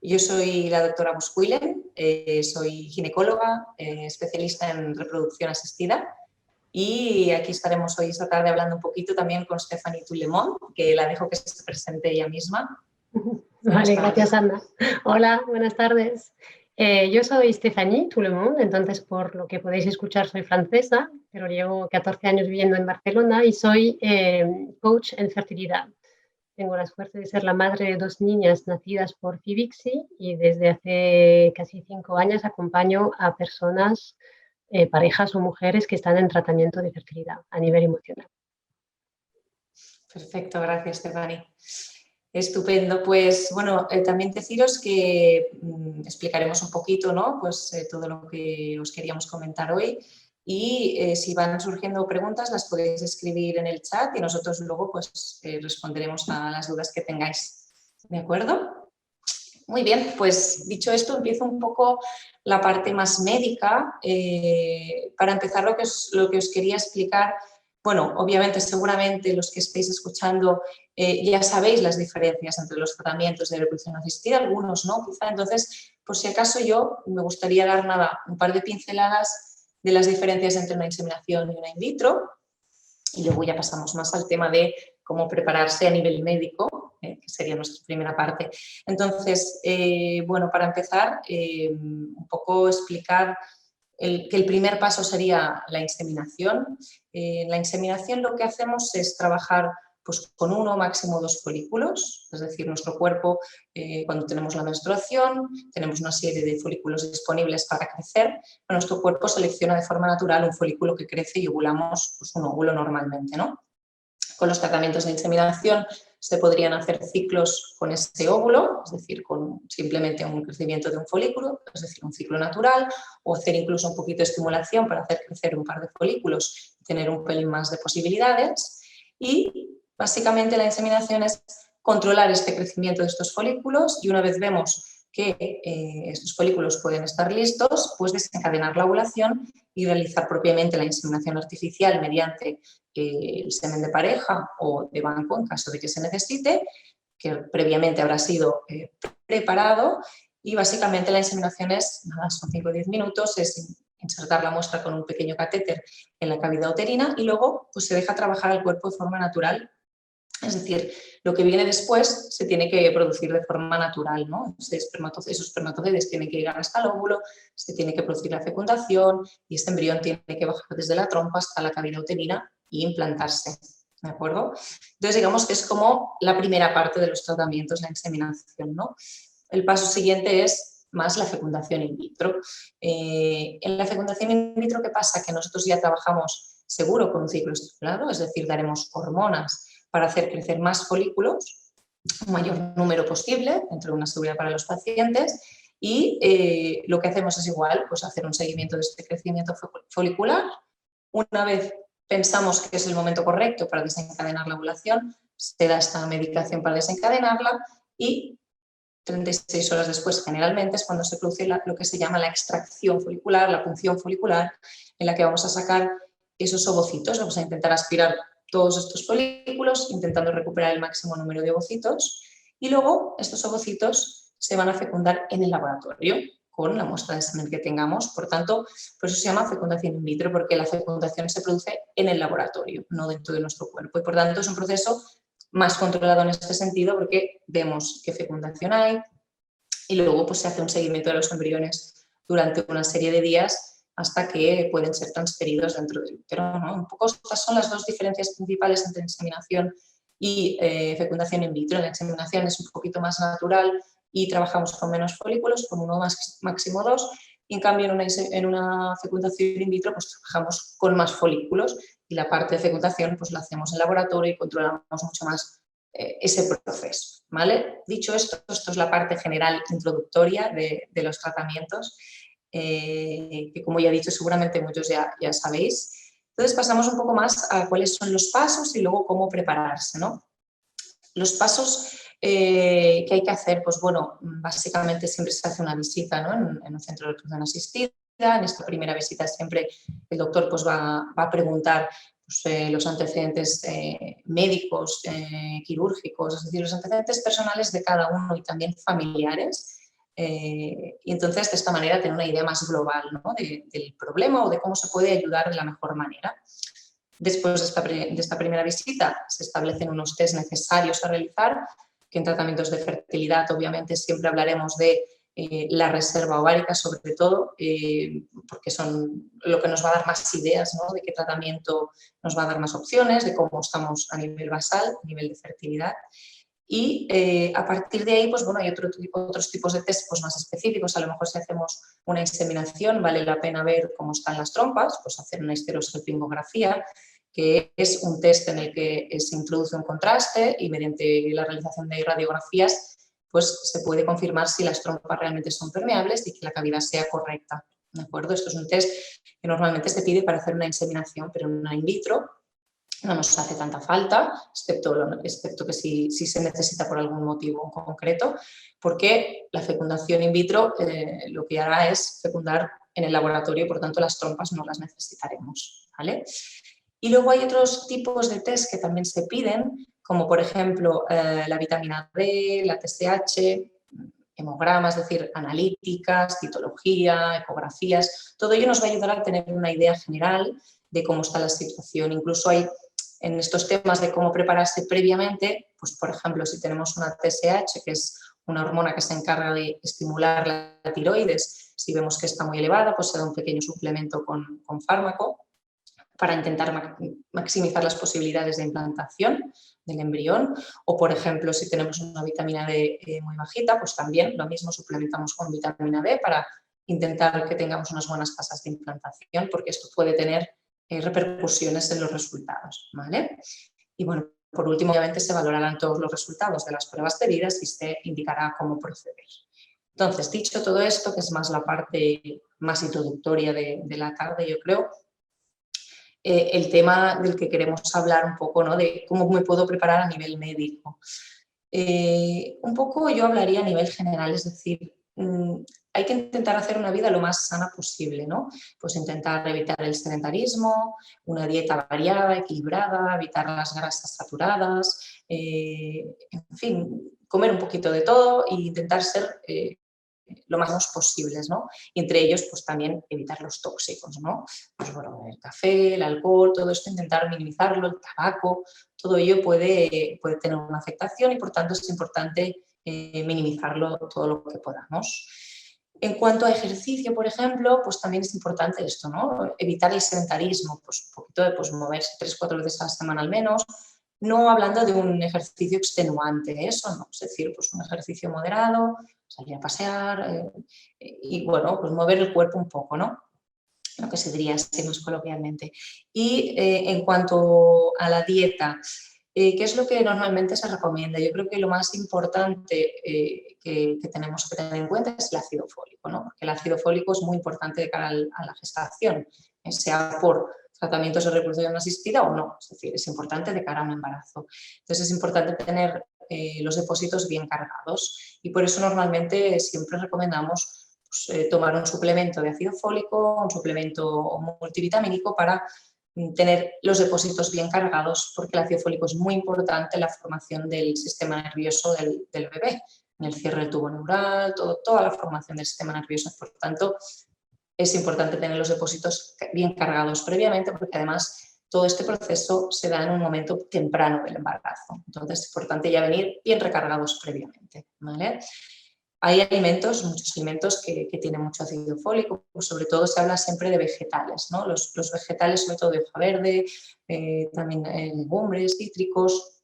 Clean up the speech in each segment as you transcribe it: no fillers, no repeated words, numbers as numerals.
Yo soy la doctora Buscuilen, soy ginecóloga, especialista en reproducción asistida y aquí estaremos hoy esta tarde hablando un poquito también con Stephanie Toulemont, que la dejo que se presente ella misma. Vale, gracias Ana. Hola, buenas tardes. Yo soy Stephanie Toulemont, entonces por lo que podéis escuchar soy francesa, pero llevo 14 años viviendo en Barcelona y soy coach en fertilidad. Tengo la suerte de ser la madre de 2 niñas nacidas por Fibixi y desde hace casi 5 años acompaño a personas, parejas o mujeres que están en tratamiento de fertilidad a nivel emocional. Perfecto, gracias Stephanie. Estupendo, pues bueno, también deciros que explicaremos un poquito, ¿no? Pues todo lo que os queríamos comentar hoy y si van surgiendo preguntas las podéis escribir en el chat y nosotros luego pues responderemos a las dudas que tengáis, ¿de acuerdo? Muy bien, pues dicho esto empiezo un poco la parte más médica. Para empezar lo que os quería explicar. Bueno, obviamente, seguramente los que estéis escuchando ya sabéis las diferencias entre los tratamientos de reproducción asistida, algunos no, quizá. Entonces, por si acaso yo me gustaría dar un par de pinceladas de las diferencias entre una inseminación y una in vitro y luego ya pasamos más al tema de cómo prepararse a nivel médico, que sería nuestra primera parte. Entonces, bueno, para empezar, un poco explicar que el primer paso sería la inseminación. En la inseminación lo que hacemos es trabajar pues, con 1 máximo 2 folículos, es decir, nuestro cuerpo cuando tenemos la menstruación tenemos una serie de folículos disponibles para crecer, nuestro cuerpo selecciona de forma natural un folículo que crece y ovulamos pues, un óvulo normalmente, ¿no? Con los tratamientos de inseminación se podrían hacer ciclos con ese óvulo, es decir, con simplemente un crecimiento de un folículo, es decir, un ciclo natural, o hacer incluso un poquito de estimulación para hacer crecer un par de folículos y tener un pelín más de posibilidades. Y básicamente la inseminación es controlar este crecimiento de estos folículos y una vez vemos que estos folículos pueden estar listos, pues desencadenar la ovulación y realizar propiamente la inseminación artificial mediante el semen de pareja o de banco en caso de que se necesite, que previamente habrá sido preparado y básicamente la inseminación es, nada, son 5 o 10 minutos, es insertar la muestra con un pequeño catéter en la cavidad uterina y luego pues, se deja trabajar el cuerpo de forma natural. Es decir, lo que viene después se tiene que producir de forma natural, ¿no? Esos espermatozoides tienen que llegar hasta el óvulo, se tiene que producir la fecundación y este embrión tiene que bajar desde la trompa hasta la cavidad uterina y implantarse, ¿de acuerdo? Entonces, digamos que es como la primera parte de los tratamientos, la inseminación, ¿no? El paso siguiente es más la fecundación in vitro. En la fecundación in vitro, ¿qué pasa? Que nosotros ya trabajamos seguro con un ciclo estimulado, es decir, daremos hormonas para hacer crecer más folículos, un mayor número posible, dentro de una seguridad para los pacientes, y lo que hacemos es igual, pues hacer un seguimiento de este crecimiento folicular. Una vez pensamos que es el momento correcto para desencadenar la ovulación, se da esta medicación para desencadenarla y 36 horas después, generalmente, es cuando se produce lo que se llama la extracción folicular, la punción folicular, en la que vamos a sacar esos ovocitos, vamos a intentar aspirar todos estos folículos, intentando recuperar el máximo número de ovocitos, y luego estos ovocitos se van a fecundar en el laboratorio con la muestra de semen que tengamos. Por tanto, por eso se llama fecundación in vitro, porque la fecundación se produce en el laboratorio, no dentro de nuestro cuerpo, y por tanto es un proceso más controlado en este sentido porque vemos qué fecundación hay y luego pues, se hace un seguimiento de los embriones durante una serie de días hasta que pueden ser transferidos dentro del útero, ¿no? Un poco estas son las dos diferencias principales entre inseminación y fecundación in vitro. La inseminación es un poquito más natural y trabajamos con menos folículos, con 1 máximo 2, y en cambio en una fecundación in vitro pues trabajamos con más folículos y la parte de fecundación pues la hacemos en laboratorio y controlamos mucho más ese proceso, ¿vale? Dicho esto, esto es la parte general introductoria de los tratamientos, que como ya he dicho seguramente muchos ya sabéis. Entonces pasamos un poco más a cuáles son los pasos y luego cómo prepararse, ¿no? Los pasos que hay que hacer, pues bueno, básicamente siempre se hace una visita, ¿no? en un centro de reproducción asistida. En esta primera visita siempre el doctor pues, va a preguntar pues, los antecedentes médicos, quirúrgicos, es decir, los antecedentes personales de cada uno y también familiares. Y entonces de esta manera tener una idea más global, ¿no? del problema o de cómo se puede ayudar de la mejor manera. Después de esta primera visita se establecen unos test necesarios a realizar, que en tratamientos de fertilidad obviamente siempre hablaremos de la reserva ovárica sobre todo, porque son lo que nos va a dar más ideas, ¿no? De qué tratamiento nos va a dar más opciones, de cómo estamos a nivel basal, a nivel de fertilidad. Y a partir de ahí, pues bueno, hay otros tipos de test pues, más específicos. A lo mejor si hacemos una inseminación vale la pena ver cómo están las trompas, pues hacer una histerosalpingografía, que es un test en el que se introduce un contraste y mediante la realización de radiografías pues se puede confirmar si las trompas realmente son permeables y que la cavidad sea correcta. ¿De acuerdo? Esto es un test que normalmente se pide para hacer una inseminación, pero en una in vitro no nos hace tanta falta, excepto que si se necesita por algún motivo en concreto, porque la fecundación in vitro lo que hará es fecundar en el laboratorio y por tanto las trompas no las necesitaremos, ¿vale? Y luego hay otros tipos de test que también se piden, como por ejemplo la vitamina D, la TSH, hemogramas, es decir, analíticas, citología, ecografías. Todo ello nos va a ayudar a tener una idea general de cómo está la situación. Incluso hay en estos temas de cómo prepararse previamente, pues por ejemplo, si tenemos una TSH, que es una hormona que se encarga de estimular la tiroides, si vemos que está muy elevada, pues se da un pequeño suplemento con fármaco para intentar maximizar las posibilidades de implantación del embrión. O, por ejemplo, si tenemos una vitamina D muy bajita, pues también lo mismo suplementamos con vitamina D para intentar que tengamos unas buenas tasas de implantación, porque esto puede tener repercusiones en los resultados, ¿vale? Y bueno, por último, obviamente se valorarán todos los resultados de las pruebas debidas y se indicará cómo proceder. Entonces, dicho todo esto, que es más la parte más introductoria de la tarde, yo creo, el tema del que queremos hablar un poco, ¿no? De cómo me puedo preparar a nivel médico. Un poco yo hablaría a nivel general, es decir, hay que intentar hacer una vida lo más sana posible, ¿no? Pues intentar evitar el sedentarismo, una dieta variada, equilibrada, evitar las grasas saturadas, en fin, comer un poquito de todo e intentar ser lo más sanos posibles, ¿no? Y entre ellos, pues también evitar los tóxicos, ¿no? Pues bueno, el café, el alcohol, todo esto intentar minimizarlo, el tabaco, todo ello puede tener una afectación y por tanto es importante minimizarlo todo lo que podamos. En cuanto a ejercicio, por ejemplo, pues también es importante esto, ¿no? Evitar el sedentarismo, pues un poquito de pues, moverse 3-4 veces a la semana al menos, no hablando de un ejercicio extenuante, eso no, es decir, pues un ejercicio moderado, salir a pasear y bueno, pues mover el cuerpo un poco, ¿no? Lo que se diría así más coloquialmente. Y en cuanto a la dieta, ¿qué es lo que normalmente se recomienda? Yo creo que lo más importante que tenemos que tener en cuenta es el ácido fólico, ¿no? Porque el ácido fólico es muy importante de cara a la gestación, sea por tratamientos de reproducción asistida o no, es decir, es importante de cara a un embarazo. Entonces es importante tener los depósitos bien cargados y por eso normalmente siempre recomendamos pues, tomar un suplemento de ácido fólico, un suplemento multivitamínico para tener los depósitos bien cargados, porque el ácido fólico es muy importante en la formación del sistema nervioso del bebé, en el cierre del tubo neural, toda la formación del sistema nervioso. Por tanto, es importante tener los depósitos bien cargados previamente, porque además todo este proceso se da en un momento temprano del embarazo. Entonces, es importante ya venir bien recargados previamente, ¿vale? Hay alimentos, muchos alimentos que tienen mucho ácido fólico, pues sobre todo se habla siempre de vegetales, ¿no? Los vegetales, sobre todo de hoja verde, también legumbres, cítricos,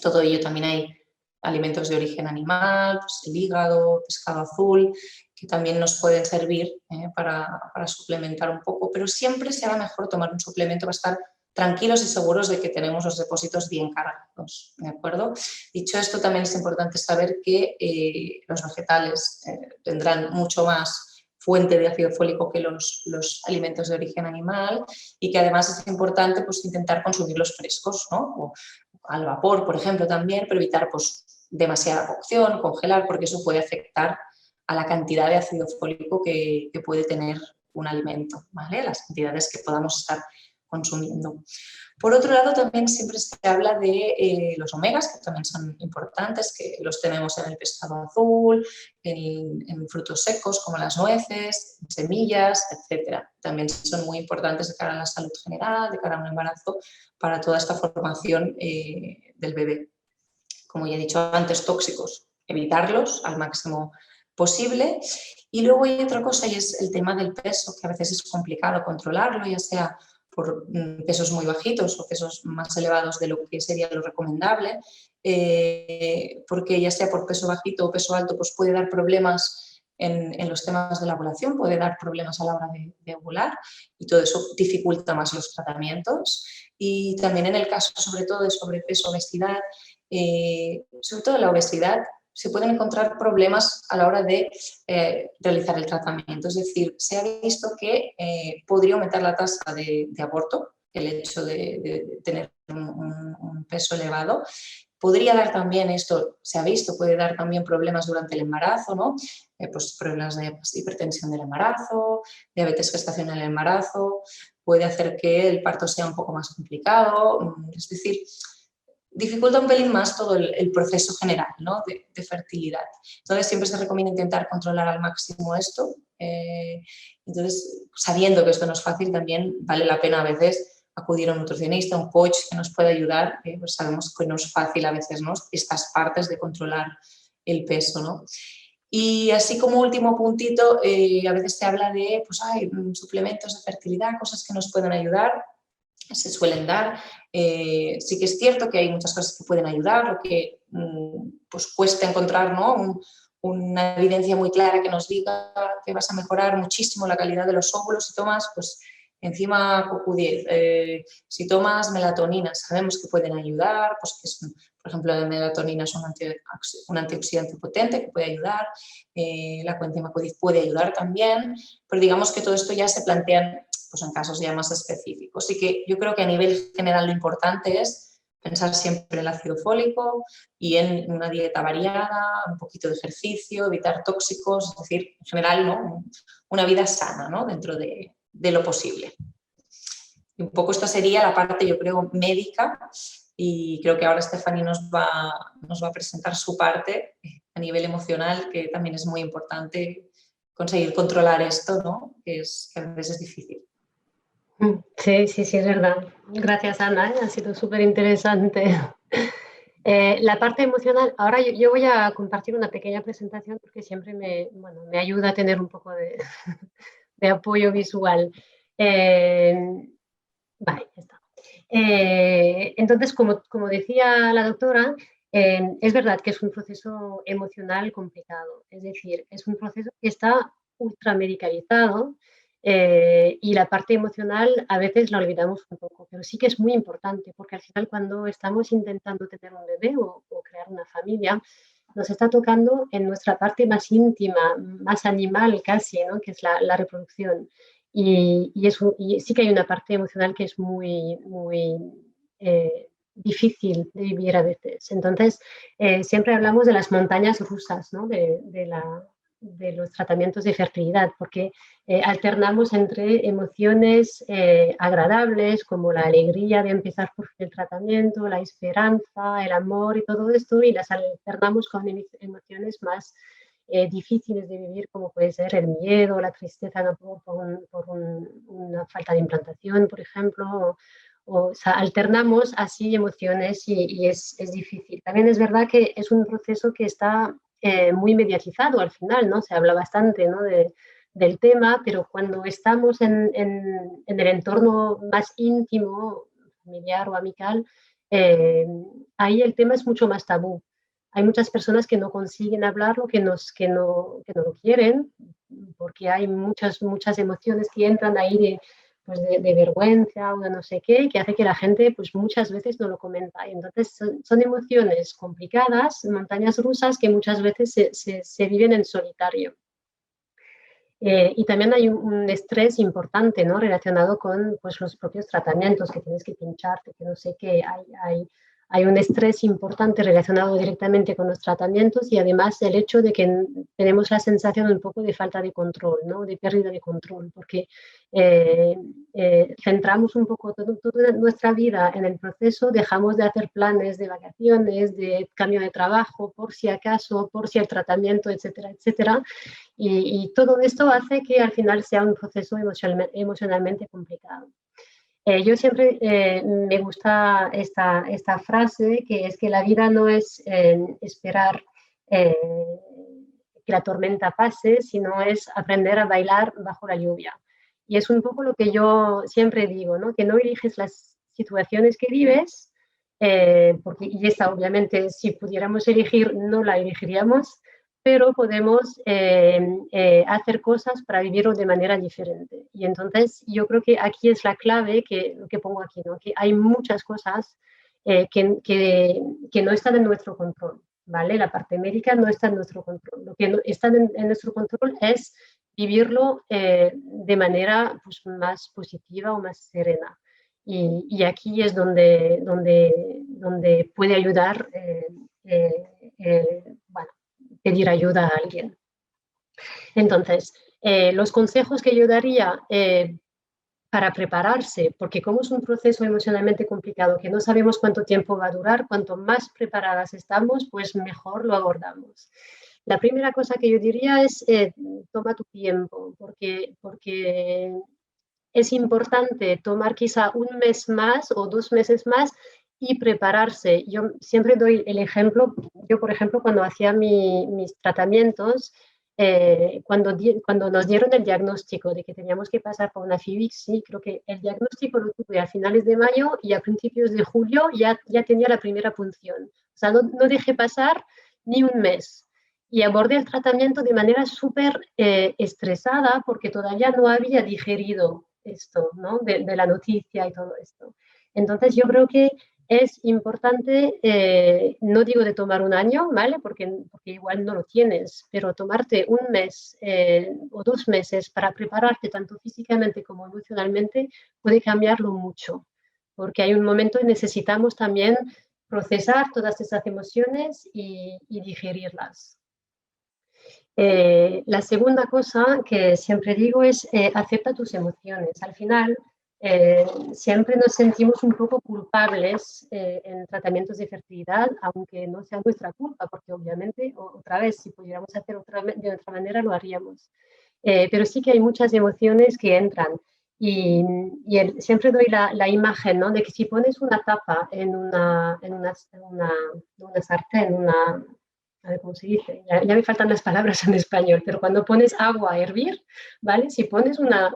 todo ello también hay alimentos de origen animal, pues el hígado, pescado azul, que también nos pueden servir para suplementar un poco, pero siempre será mejor tomar un suplemento para estar tranquilos y seguros de que tenemos los depósitos bien cargados, ¿de acuerdo? Dicho esto, también es importante saber que los vegetales tendrán mucho más fuente de ácido fólico que los alimentos de origen animal y que además es importante pues, intentar consumirlos frescos, ¿no? O al vapor, por ejemplo, también, pero evitar pues, demasiada cocción, congelar, porque eso puede afectar a la cantidad de ácido fólico que puede tener un alimento, ¿vale? Las cantidades que podamos estar consumiendo. Por otro lado, también siempre se habla de los omegas, que también son importantes, que los tenemos en el pescado azul, en frutos secos como las nueces, semillas, etcétera. También son muy importantes de cara a la salud general, de cara a un embarazo, para toda esta formación del bebé. Como ya he dicho antes, tóxicos, evitarlos al máximo posible. Y luego hay otra cosa y es el tema del peso, que a veces es complicado controlarlo, ya sea por pesos muy bajitos o pesos más elevados de lo que sería lo recomendable, porque ya sea por peso bajito o peso alto, pues puede dar problemas en los temas de la ovulación, puede dar problemas a la hora de ovular y todo eso dificulta más los tratamientos. Y también en el caso, sobre todo, de sobrepeso, obesidad, sobre todo la obesidad, se pueden encontrar problemas a la hora de realizar el tratamiento. Es decir, se ha visto que podría aumentar la tasa de aborto, el hecho de tener un peso elevado. Podría dar también, esto se ha visto, puede dar también problemas durante el embarazo, ¿no? Pues problemas de hipertensión del embarazo, diabetes gestacional en el embarazo, puede hacer que el parto sea un poco más complicado, es decir, dificulta un pelín más todo el proceso general, ¿no? de fertilidad. Entonces siempre se recomienda intentar controlar al máximo esto. Entonces, sabiendo que esto no es fácil, también vale la pena a veces acudir a un nutricionista, a un coach que nos pueda ayudar. Pues sabemos que no es fácil a veces, ¿no? Estas partes de controlar el peso, ¿no? Y así como último puntito, a veces se habla de pues, suplementos de fertilidad, cosas que nos pueden ayudar. Se suelen dar. Sí que es cierto que hay muchas cosas que pueden ayudar, lo que pues cuesta encontrar, ¿no? Una evidencia muy clara que nos diga que vas a mejorar muchísimo la calidad de los óvulos si tomas pues, enzima CoQ10. Si tomas melatonina, sabemos que pueden ayudar, pues que son, por ejemplo, la melatonina es un antioxidante potente que puede ayudar, la coenzima Q10 puede ayudar también, pero digamos que todo esto ya se plantea pues en casos ya más específicos. Así que yo creo que a nivel general lo importante es pensar siempre en el ácido fólico y en una dieta variada, un poquito de ejercicio, evitar tóxicos, es decir, en general, ¿no? Una vida sana, ¿no? Dentro de lo posible. Y un poco esta sería la parte, yo creo, médica, y creo que ahora Stephanie nos va a presentar su parte a nivel emocional, que también es muy importante conseguir controlar esto, ¿no? Que a veces es difícil. Sí, sí, sí, es verdad. Gracias, Ana, ha sido súper interesante. La parte emocional, ahora yo voy a compartir una pequeña presentación porque siempre me ayuda a tener un poco de, de apoyo visual. Vale, ya está. Entonces, como decía la doctora, es verdad que es un proceso emocional complicado, es decir, es un proceso que está ultra medicalizado y la parte emocional a veces la olvidamos un poco, pero sí que es muy importante porque al final cuando estamos intentando tener un bebé o crear una familia, nos está tocando en nuestra parte más íntima, más animal casi, ¿no? Que es la reproducción. Y sí que hay una parte emocional que es muy, muy difícil de vivir a veces. Entonces, siempre hablamos de las montañas rusas, ¿no? de los tratamientos de fertilidad, porque alternamos entre emociones agradables, como la alegría de empezar por el tratamiento, la esperanza, el amor y todo esto, y las alternamos con emociones más difíciles de vivir, como puede ser el miedo, la tristeza por una falta de implantación, por ejemplo, o sea, alternamos así emociones y es difícil. También es verdad que es un proceso que está muy mediatizado al final, ¿no? Se habla bastante, ¿no? del tema, pero cuando estamos en el entorno más íntimo, familiar o amical, ahí el tema es mucho más tabú. Hay muchas personas que no consiguen hablarlo, que no lo quieren, porque hay muchas emociones que entran ahí pues de vergüenza o de no sé qué, que hace que la gente pues muchas veces no lo comenta. Y entonces son emociones complicadas, montañas rusas que muchas veces se viven en solitario. Y también hay un estrés importante, ¿no? Relacionado con pues, los propios tratamientos, que tienes que pincharte, que no sé qué. hay un estrés importante relacionado directamente con los tratamientos y además el hecho de que tenemos la sensación un poco de falta de control, ¿no? De pérdida de control, porque centramos un poco toda nuestra vida en el proceso, dejamos de hacer planes de vacaciones, de cambio de trabajo, por si acaso, por si el tratamiento, etcétera, etcétera. Y todo esto hace que al final sea un proceso emocionalmente complicado. Yo siempre me gusta esta frase, que es que la vida no es esperar que la tormenta pase, sino es aprender a bailar bajo la lluvia. Y es un poco lo que yo siempre digo, ¿no? Que no eliges las situaciones que vives, porque, y esta obviamente si pudiéramos elegir no la elegiríamos, pero podemos hacer cosas para vivirlo de manera diferente. Y entonces yo creo que aquí es la clave que pongo aquí, ¿no? Que hay muchas cosas que no están en nuestro control, ¿vale? La parte médica no está en nuestro control. Lo que no está en nuestro control es vivirlo de manera pues, más positiva o más serena. Y aquí es donde puede ayudar bueno, pedir ayuda a alguien. Entonces, los consejos que yo daría para prepararse, porque como es un proceso emocionalmente complicado que no sabemos cuánto tiempo va a durar, cuanto más preparadas estamos, pues mejor lo abordamos. La primera cosa que yo diría es toma tu tiempo, porque es importante tomar quizá un mes más o 2 meses más y prepararse. Yo siempre doy el ejemplo, yo por ejemplo cuando hacía mis tratamientos, cuando nos dieron el diagnóstico de que teníamos que pasar por una FIBIC, sí, creo que el diagnóstico lo tuve a finales de mayo y a principios de julio ya tenía la primera punción. O sea, no dejé pasar ni un mes. Y abordé el tratamiento de manera súper estresada porque todavía no había digerido esto, ¿no? De la noticia y todo esto. Entonces yo creo que es importante, no digo de tomar un año, ¿vale? Porque igual no lo tienes, pero tomarte un mes o 2 meses para prepararte tanto físicamente como emocionalmente puede cambiarlo mucho, porque hay un momento en que necesitamos también procesar todas esas emociones y digerirlas. La segunda cosa que siempre digo es acepta tus emociones. Al final, siempre nos sentimos un poco culpables en tratamientos de fertilidad, aunque no sea nuestra culpa, porque obviamente, otra vez, si pudiéramos hacer de otra manera, lo haríamos. Pero sí que hay muchas emociones que entran. Siempre doy la imagen, ¿no? De que si pones una tapa en una sartén, a ver cómo se dice, ya me faltan las palabras en español, pero cuando pones agua a hervir, ¿vale? Si pones una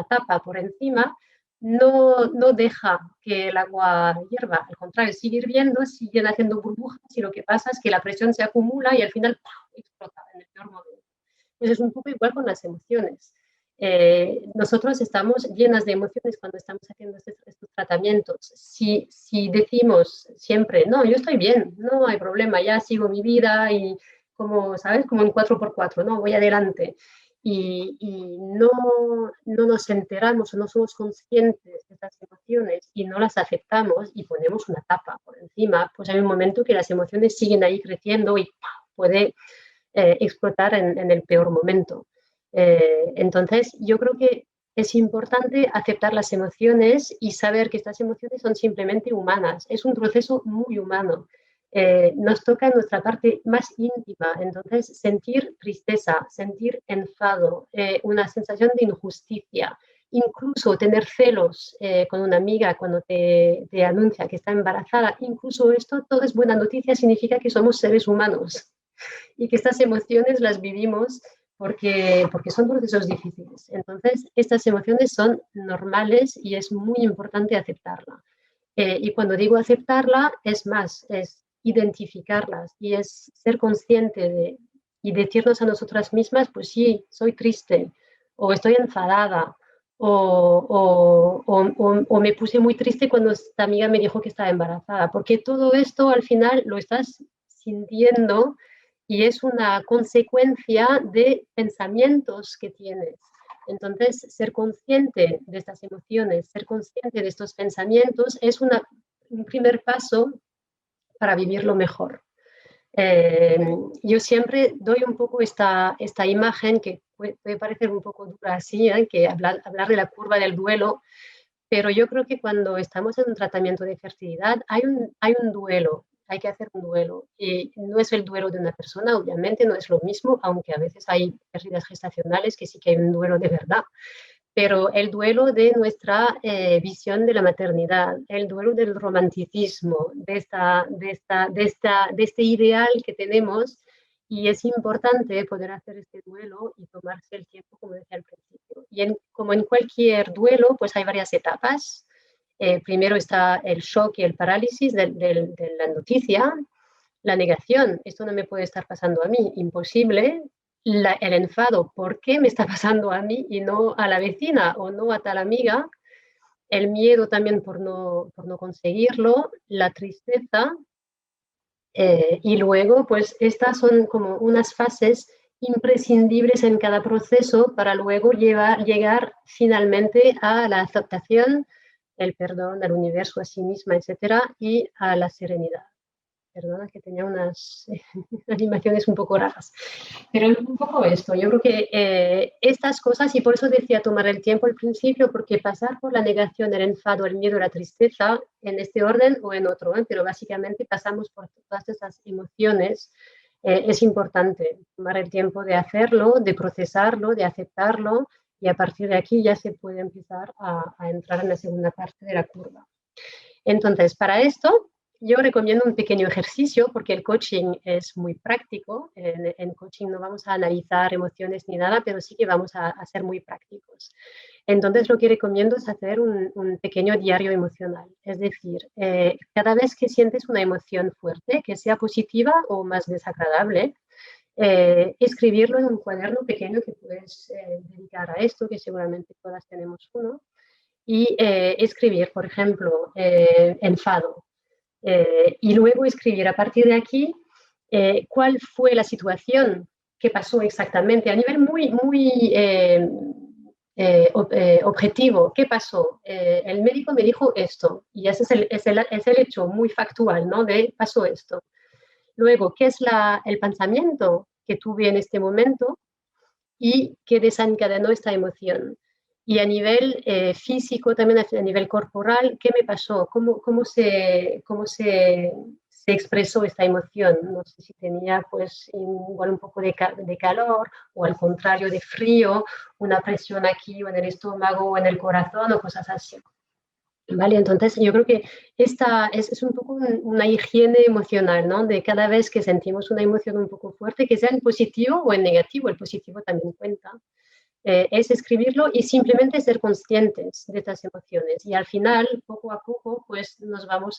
tapa por encima, no deja que el agua hierva, al contrario, sigue hirviendo, siguen haciendo burbujas y lo que pasa es que la presión se acumula y al final ¡pum!, explota en el peor momento. Pues es un poco igual con las emociones. Nosotros estamos llenas de emociones cuando estamos haciendo estos tratamientos. Si decimos siempre, no, yo estoy bien, no hay problema, ya sigo mi vida y como, ¿sabes? Como en 4x4, no, voy adelante. Y no nos enteramos o no somos conscientes de estas emociones y no las aceptamos y ponemos una tapa por encima, pues hay un momento que las emociones siguen ahí creciendo y ¡pam!, puede explotar en el peor momento. Entonces, yo creo que es importante aceptar las emociones y saber que estas emociones son simplemente humanas. Es un proceso muy humano. Nos toca en nuestra parte más íntima. Entonces, sentir tristeza, sentir enfado, una sensación de injusticia, incluso tener celos con una amiga cuando te anuncia que está embarazada, incluso esto, todo es buena noticia, significa que somos seres humanos y que estas emociones las vivimos porque son procesos difíciles. Entonces, estas emociones son normales y es muy importante aceptarla. Y cuando digo aceptarla, es más, es identificarlas y es ser consciente y decirnos a nosotras mismas, pues sí, soy triste o estoy enfadada o me puse muy triste cuando esta amiga me dijo que estaba embarazada, porque todo esto al final lo estás sintiendo y es una consecuencia de pensamientos que tienes. Entonces, ser consciente de estas emociones, ser consciente de estos pensamientos es una primer paso para vivirlo mejor. Yo siempre doy un poco esta imagen que puede parecer un poco dura así, que hablar de la curva del duelo, pero yo creo que cuando estamos en un tratamiento de fertilidad hay un duelo, hay que hacer un duelo. Y no es el duelo de una persona, obviamente, no es lo mismo, aunque a veces hay pérdidas gestacionales que sí que hay un duelo de verdad. Pero el duelo de nuestra visión de la maternidad, el duelo del romanticismo, de este ideal que tenemos, y es importante poder hacer este duelo y tomarse el tiempo, como decía al principio. Y como en cualquier duelo, pues hay varias etapas. Primero está el shock y el parálisis de la noticia, la negación, esto no me puede estar pasando a mí, imposible. El enfado, ¿por qué me está pasando a mí y no a la vecina o no a tal amiga? El miedo también por no conseguirlo, la tristeza. Y luego, pues estas son como unas fases imprescindibles en cada proceso para luego llegar finalmente a la aceptación, el perdón al universo, a sí misma, etcétera, y a la serenidad. Perdona que tenía unas animaciones un poco raras. Pero un poco esto, yo creo que estas cosas, y por eso decía tomar el tiempo al principio, porque pasar por la negación, el enfado, el miedo, la tristeza, en este orden o en otro, pero básicamente pasamos por todas estas emociones, es importante tomar el tiempo de hacerlo, de procesarlo, de aceptarlo, y a partir de aquí ya se puede empezar a entrar en la segunda parte de la curva. Entonces, para esto, yo recomiendo un pequeño ejercicio porque el coaching es muy práctico. En coaching no vamos a analizar emociones ni nada, pero sí que vamos a ser muy prácticos. Entonces, lo que recomiendo es hacer un pequeño diario emocional. Es decir, cada vez que sientes una emoción fuerte, que sea positiva o más desagradable, escribirlo en un cuaderno pequeño que puedes dedicar a esto, que seguramente todas tenemos uno, y escribir, por ejemplo, enfado. Y luego escribir a partir de aquí cuál fue la situación que pasó exactamente a nivel muy objetivo. ¿Qué pasó? El médico me dijo esto y ese es el hecho muy factual, ¿no? De pasó esto. Luego, ¿qué es el pensamiento que tuve en este momento y que desencadenó esta emoción? Y a nivel físico, también a nivel corporal, ¿qué me pasó? ¿Cómo se expresó esta emoción? No sé si tenía pues igual un poco de calor o al contrario de frío, una presión aquí o en el estómago o en el corazón o cosas así. ¿Vale? Entonces, yo creo que esta es un poco una higiene emocional, ¿no? De cada vez que sentimos una emoción un poco fuerte, que sea en positivo o en negativo, el positivo también cuenta. Es escribirlo y simplemente ser conscientes de estas emociones. Y al final, poco a poco, pues nos vamos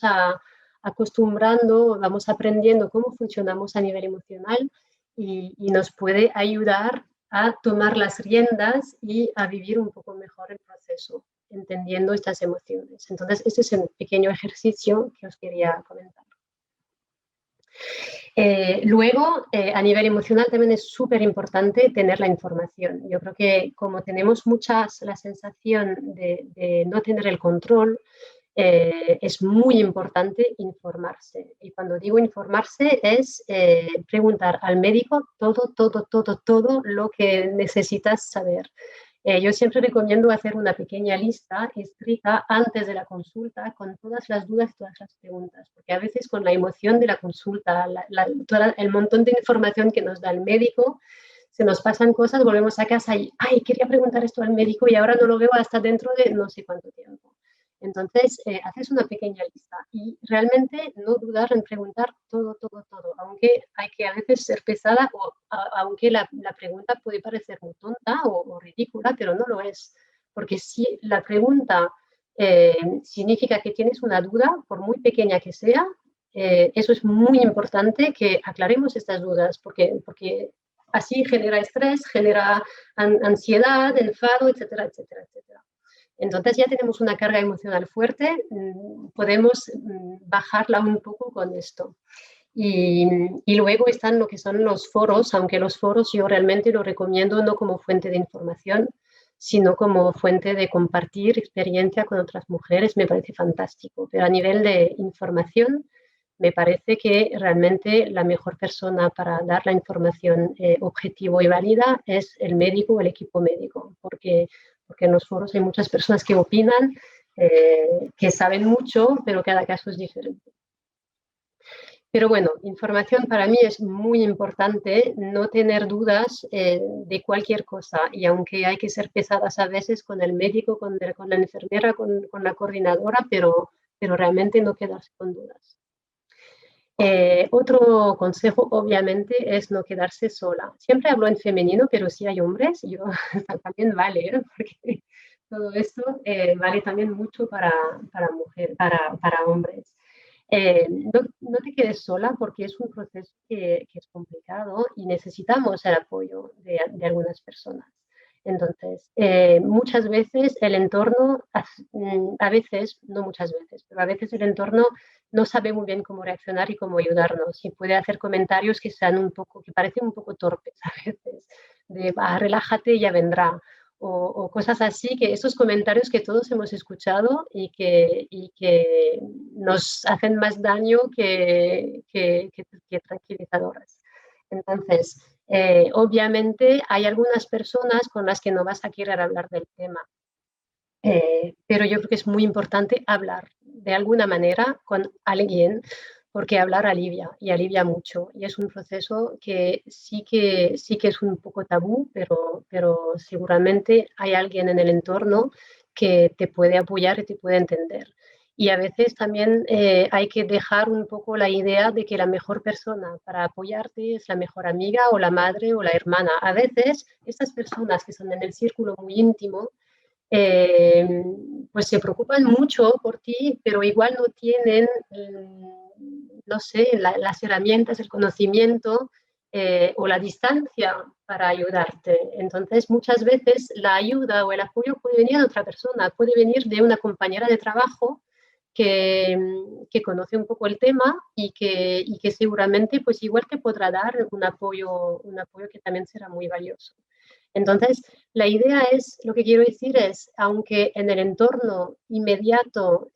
acostumbrando, vamos aprendiendo cómo funcionamos a nivel emocional y nos puede ayudar a tomar las riendas y a vivir un poco mejor el proceso, entendiendo estas emociones. Entonces, este es el pequeño ejercicio que os quería comentar. Luego, a nivel emocional también es súper importante tener la información. Yo creo que como tenemos la sensación de no tener el control, es muy importante informarse. Y cuando digo informarse es preguntar al médico todo lo que necesitas saber. Yo siempre recomiendo hacer una pequeña lista escrita antes de la consulta con todas las dudas y todas las preguntas, porque a veces con la emoción de la consulta, todo el montón de información que nos da el médico, se nos pasan cosas, volvemos a casa y, ay, quería preguntar esto al médico y ahora no lo veo hasta dentro de no sé cuánto tiempo. Entonces, haces una pequeña lista y realmente no dudar en preguntar todo, aunque hay que a veces ser pesada o aunque la pregunta puede parecer muy tonta o ridícula, pero no lo es. Porque si la pregunta significa que tienes una duda, por muy pequeña que sea, eso es muy importante que aclaremos estas dudas, porque así genera estrés, genera ansiedad, enfado, etcétera, etcétera, etcétera. Entonces ya tenemos una carga emocional fuerte, podemos bajarla un poco con esto. Y luego están lo que son los foros, aunque los foros yo realmente los recomiendo no como fuente de información, sino como fuente de compartir experiencia con otras mujeres, me parece fantástico. Pero a nivel de información, me parece que realmente la mejor persona para dar la información objetiva y válida es el médico o el equipo médico, porque en los foros hay muchas personas que opinan, que saben mucho, pero cada caso es diferente. Pero bueno, información para mí es muy importante, no tener dudas de cualquier cosa. Y aunque hay que ser pesadas a veces con el médico, con la enfermera, con la coordinadora, pero realmente no quedarse con dudas. Otro consejo, obviamente, es no quedarse sola. Siempre hablo en femenino, pero si hay hombres, yo también vale, ¿eh? Porque todo esto vale también mucho para hombres. No te quedes sola porque es un proceso que es complicado y necesitamos el apoyo de algunas personas. Entonces, muchas veces el entorno, a veces, no muchas veces, pero a veces el entorno no sabe muy bien cómo reaccionar y cómo ayudarnos y puede hacer comentarios que que parecen un poco torpes a veces, de relájate y ya vendrá. O cosas así, que esos comentarios que todos hemos escuchado y que nos hacen más daño que tranquilizadoras. Entonces, obviamente hay algunas personas con las que no vas a querer hablar del tema, pero yo creo que es muy importante hablar de alguna manera con alguien, porque hablar alivia y alivia mucho. Y es un proceso que sí que es un poco tabú, pero seguramente hay alguien en el entorno que te puede apoyar y te puede entender. Y a veces también hay que dejar un poco la idea de que la mejor persona para apoyarte es la mejor amiga o la madre o la hermana. A veces estas personas que son en el círculo muy íntimo, eh, pues se preocupan mucho por ti, pero igual no tienen, no sé, las herramientas, el conocimiento o la distancia para ayudarte. Entonces, muchas veces la ayuda o el apoyo puede venir de otra persona, puede venir de una compañera de trabajo que conoce un poco el tema y que seguramente pues igual te podrá dar un apoyo que también será muy valioso. Entonces, la idea es, lo que quiero decir es, aunque en el entorno inmediato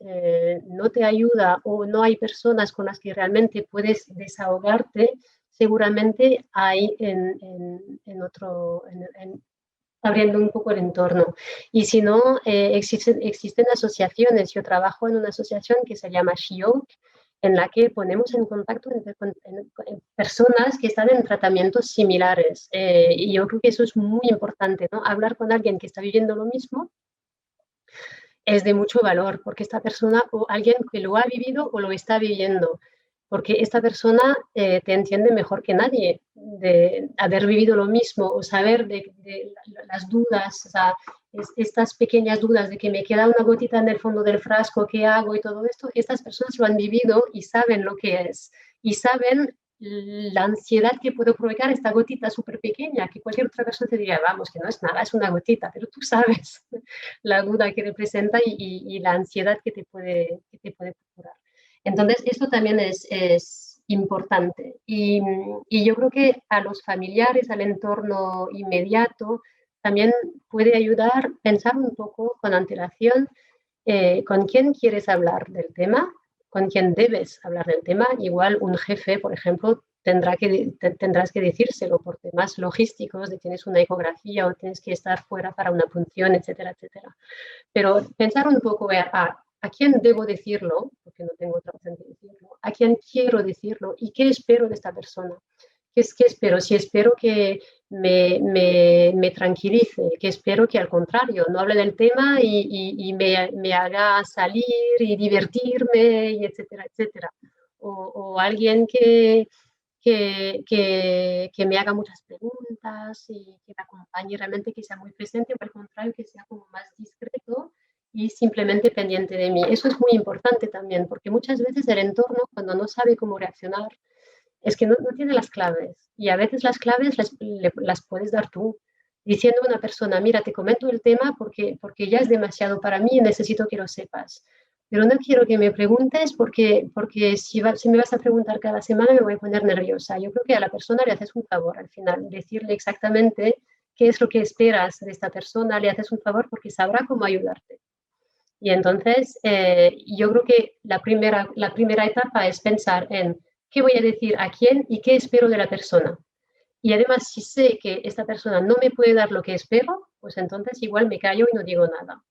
no te ayuda o no hay personas con las que realmente puedes desahogarte, seguramente hay abriendo un poco el entorno. Y si no, existen asociaciones. Yo trabajo en una asociación que se llama SHIOK, en la que ponemos en contacto en personas que están en tratamientos similares. Y yo creo que eso es muy importante, ¿no? Hablar con alguien que está viviendo lo mismo es de mucho valor, porque esta persona o alguien que lo ha vivido o lo está viviendo, porque esta persona te entiende mejor que nadie de haber vivido lo mismo o saber de las dudas, o sea, estas pequeñas dudas de que me queda una gotita en el fondo del frasco, ¿qué hago? Y todo esto, estas personas lo han vivido y saben lo que es y saben la ansiedad que puede provocar esta gotita súper pequeña, que cualquier otra persona te diría, vamos, que no es nada, es una gotita, pero tú sabes la duda que representa y la ansiedad que te puede procurar. Entonces, esto también es importante. Y yo creo que a los familiares, al entorno inmediato, también puede ayudar pensar un poco con antelación con quién quieres hablar del tema, con quién debes hablar del tema. Igual un jefe, por ejemplo, tendrás que decírselo por temas logísticos, de tienes una ecografía o tienes que estar fuera para una punción, etcétera, etcétera. Pero pensar un poco a quién debo decirlo, porque no tengo otra opción de decirlo, a quién quiero decirlo y qué espero de esta persona. ¿Qué espero? Si espero que me tranquilice, que espero que al contrario no hable del tema y me haga salir y divertirme, y etcétera, etcétera. O alguien que me haga muchas preguntas y que me acompañe realmente, que sea muy presente, o al contrario, que sea como más discreto y simplemente pendiente de mí. Eso es muy importante también, porque muchas veces el entorno, cuando no sabe cómo reaccionar, es que no tiene las claves. Y a veces las claves las puedes dar tú, diciendo a una persona, mira, te comento el tema porque ya es demasiado para mí y necesito que lo sepas. Pero no quiero que me preguntes porque si me vas a preguntar cada semana me voy a poner nerviosa. Yo creo que a la persona le haces un favor al final, decirle exactamente qué es lo que esperas de esta persona, le haces un favor porque sabrá cómo ayudarte. Y entonces yo creo que la primera etapa es pensar en qué voy a decir a quién y qué espero de la persona. Y además, si sé que esta persona no me puede dar lo que espero, pues entonces igual me callo y no digo nada.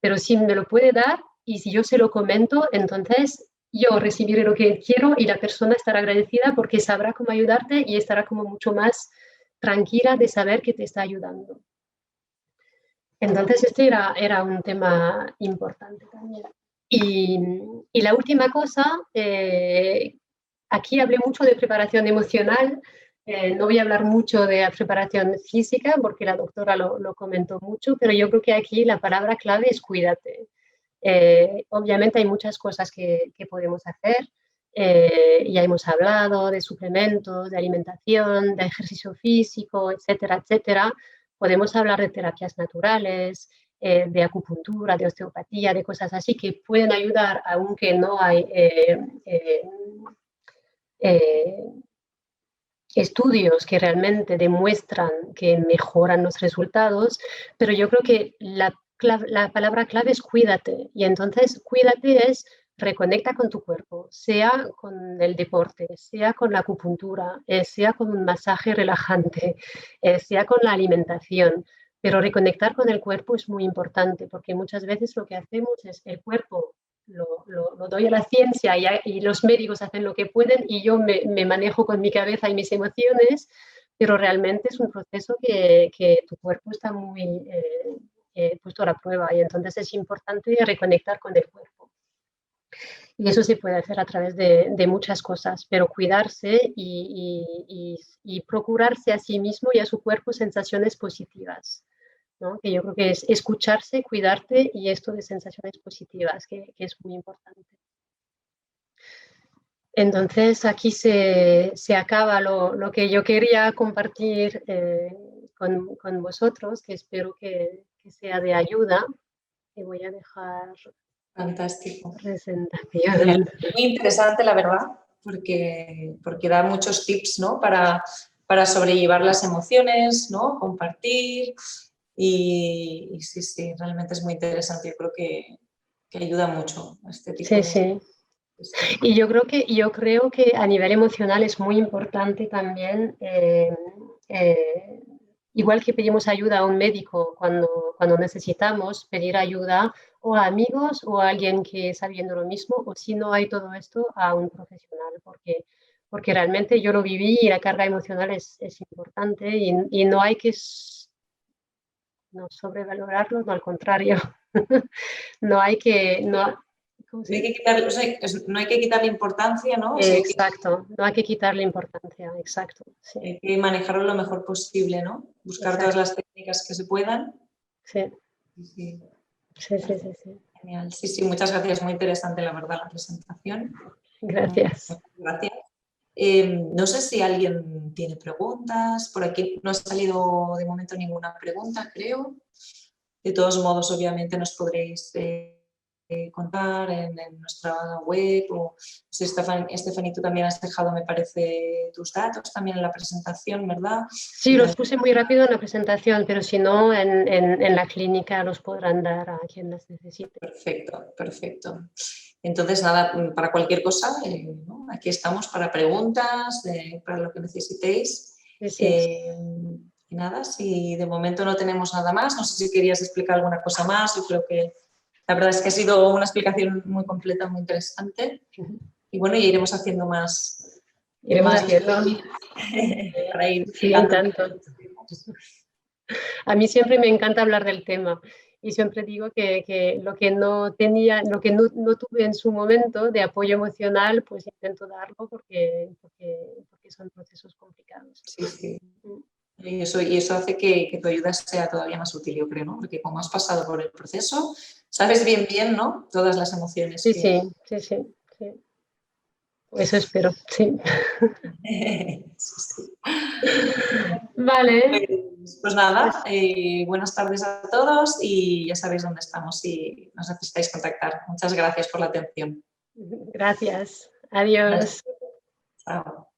Pero si me lo puede dar y si yo se lo comento, entonces yo recibiré lo que quiero y la persona estará agradecida porque sabrá cómo ayudarte y estará como mucho más tranquila de saber que te está ayudando. Entonces este era un tema importante también. Y la última cosa, aquí hablé mucho de preparación emocional, no voy a hablar mucho de la preparación física porque la doctora lo comentó mucho, pero yo creo que aquí la palabra clave es cuídate. Obviamente hay muchas cosas que podemos hacer. Ya hemos hablado de suplementos, de alimentación, de ejercicio físico, etcétera, etcétera. Podemos hablar de terapias naturales, de acupuntura, de osteopatía, de cosas así que pueden ayudar, aunque no hay eh, estudios que realmente demuestran que mejoran los resultados, pero yo creo que la palabra clave es cuídate. Y entonces cuídate es reconecta con tu cuerpo, sea con el deporte, sea con la acupuntura, sea con un masaje relajante, sea con la alimentación. Pero reconectar con el cuerpo es muy importante porque muchas veces lo que hacemos es el cuerpo lo doy a la ciencia y los médicos hacen lo que pueden y yo me manejo con mi cabeza y mis emociones, pero realmente es un proceso que tu cuerpo está muy puesto a la prueba y entonces es importante reconectar con el cuerpo. Y eso se puede hacer a través de muchas cosas, pero cuidarse y procurarse a sí mismo y a su cuerpo sensaciones positivas, ¿no? Que yo creo que es escucharse, cuidarte y esto de sensaciones positivas, que es muy importante. Entonces aquí se acaba lo que yo quería compartir con vosotros, que espero que sea de ayuda. Y voy a dejar Fantástico. presentación. Muy interesante, la verdad, porque da muchos tips, ¿no? Para sobrellevar las emociones, ¿no? Compartir. Y sí, sí, realmente es muy interesante. Yo creo que ayuda mucho a este tipo Sí, de... sí. Y yo creo que a nivel emocional es muy importante también, igual que pedimos ayuda a un médico cuando necesitamos, pedir ayuda o a amigos o a alguien que está viendo lo mismo, o si no hay todo esto, a un profesional, porque realmente yo lo viví y la carga emocional es importante y no hay que no sobrevalorarlo, no al contrario, no hay que... No, No hay que quitarle, o sea, no hay que quitarle importancia, ¿no? O sea, exacto, no hay que quitarle importancia, exacto. Sí, hay que manejarlo lo mejor posible, ¿no? Buscar exacto, todas las técnicas que se puedan. sí, Sí, sí, sí, sí, sí. genial. Sí, sí, muchas gracias. Muy interesante, la verdad, la presentación. Gracias. Muchas gracias. No sé si alguien tiene preguntas. Por aquí no ha salido de momento ninguna pregunta, creo. De todos modos, obviamente nos podréis contar en nuestra web o si Estefanía, tú también has dejado, me parece, tus datos también en la presentación, ¿verdad? Sí, los puse muy rápido en la presentación, pero si no, en la clínica los podrán dar a quien las necesite. Perfecto, perfecto. Entonces, nada, para cualquier cosa, ¿no? Aquí estamos para preguntas, para lo que necesitéis. Sí, sí. Y nada, si de momento no tenemos nada más, no sé si querías explicar alguna cosa más, yo creo que la verdad es que ha sido una explicación muy completa, muy interesante. Y bueno, ya iremos haciendo más, Iremos haciendo. para ir Sí, explicando. tanto. A mí siempre me encanta hablar del tema y siempre digo que lo que no tenía, lo que no tuve en su momento de apoyo emocional, pues intento darlo porque son procesos complicados. Sí, sí. Y eso hace que tu ayuda sea todavía más útil, yo creo, ¿no? Porque como has pasado por el proceso, sabes bien, ¿no? Todas las emociones Sí, que... sí, sí, sí, sí. Eso espero, sí. Sí, sí. Vale, Pues nada, buenas tardes a todos y ya sabéis dónde estamos si nos necesitáis contactar. Muchas gracias por la atención. gracias. Adiós. Chao.